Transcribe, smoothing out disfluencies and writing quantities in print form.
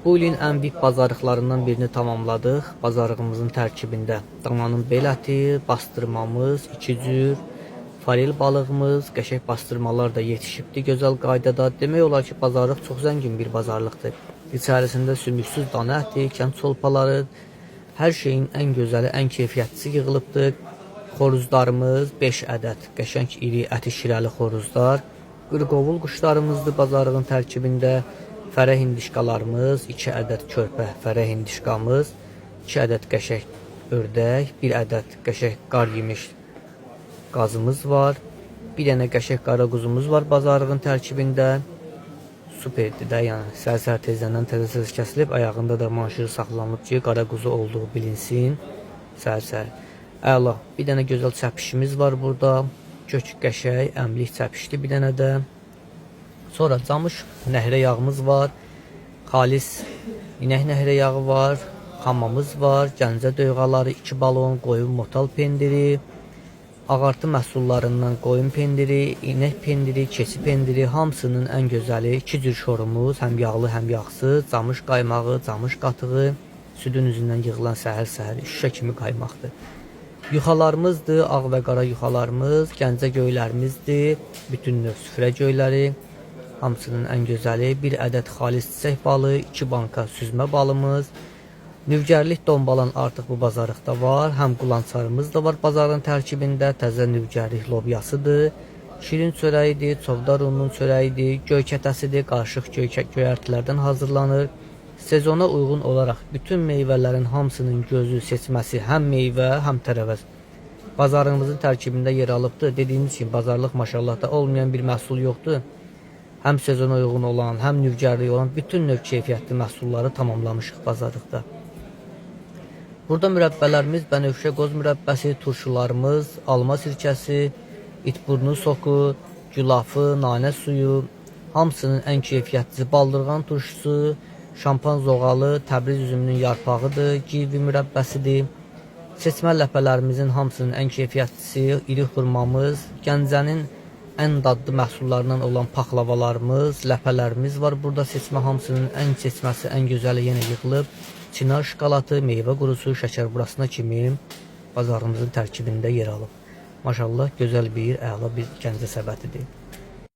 Bu ilin ən büyük bazarlıqlarından birini tamamladıq. Bazarlığımızın tərkibində damanın bel əti, bastırmamız, 2 cür, farel balığımız, qəşəng bastırmalar da yetişibdi gözəl qaydada. Demək olar ki, bazarlıq çox zəngin bir bazarlıqdır. İçərisində sümüksüz dana əti, kənd çolpaları, hər şeyin ən gözəli, ən keyfiyyətlisi yığılıbdır. Xoruzlarımız 5 ədəd, qəşəng iri əti şirəli xoruzlar. Qırqovul quşlarımızdır bazarlığın tərkibində. Fərə hindişkalarımız, 2 ədəd körpə fərə hindişkamız, 2 ədəd qəşəng ördək, 1 ədəd qəşəng qar yemiş qazımız var. Bir dənə qəşəng qara quzumuz var bazarlığın tərkibində. Superdir də, yəni səhər tezdən təzə kəsilib, ayağında da manşır saxlanılıb ki, qara quzu olduğu bilinsin. Səhər. Əla. Bir dənə gözəl çəpişimiz var burada. Kök qəşəng, əmlik çəpişdi bir dənə də. Sonra camış nəhrə yağımız var, xalis inək nəhrə yağı var, xamamız var, gəncə döyğaları, 2 balon, qoyun motal pendiri, ağartı məhsullarından qoyun pendiri, inək pendiri, keçi pendiri, hamısının ən gözəli 2 cür şorumuz, həm yağlı, həm yağsız, camış qaymağı, camış qatığı, südün üzündən yığılan səhər-səhər şüşə kimi qaymaqdır. Yuxalarımızdır, ağ və qara yuxalarımız, gəncə göylərimizdir, bütün növ süfrə göyləri. Hamısının ən gözəli 1 ədəd xalis çiçək balı, 2 banka süzmə balımız. Nüvgərlik dombalan artıq bu bazarlıqda var. Həm qulançarımız da var bazarın tərkibində. Təzə nüvgərlik lobyasıdır. Şirin çörəyidir, çovdar ununun çörəyidir, göy kətəsidir, qarışıq göyərtilərdən hazırlanır. Sezona uyğun olaraq bütün meyvələrin hamısının gözü seçməsi həm meyvə, həm tərəvəz bazarımızın tərkibində yer alıbdır. Dediyimiz kimi bazarlıq maşallahda olmayan bir məhsul yoxdur. Həm sezona uyğun olan, həm nüvgərlik olan bütün növ keyfiyyətli məhsulları tamamlamışıq bazarlıqda. Burada mürəbbələrimiz bənövşə qoz mürəbbəsi, turşularımız, alma sirkəsi, itburnu soku, gülafı, nanə suyu, hamısının ən keyfiyyətlisi baldırğan turşusu, şampan zoğalı, Təbriz üzümünün yarpağıdır, kivi mürəbbəsidir. Seçmə ləpələrimizin hamısının ən keyfiyyətlisi, iri xurmamız, Gəncənin ən dadlı məhsullarından olan paxlavalarımız, ləpələrimiz var. Burada seçmə hamısının ən seçməsi, ən gözəli yenə yığılıb. Çinar şokolatı, meyvə qurusu, şəkər burasına kimi bazarımızın tərkibində yer alıb. Maşallah, gözəl bir, əla bir Gəncə səbətidir.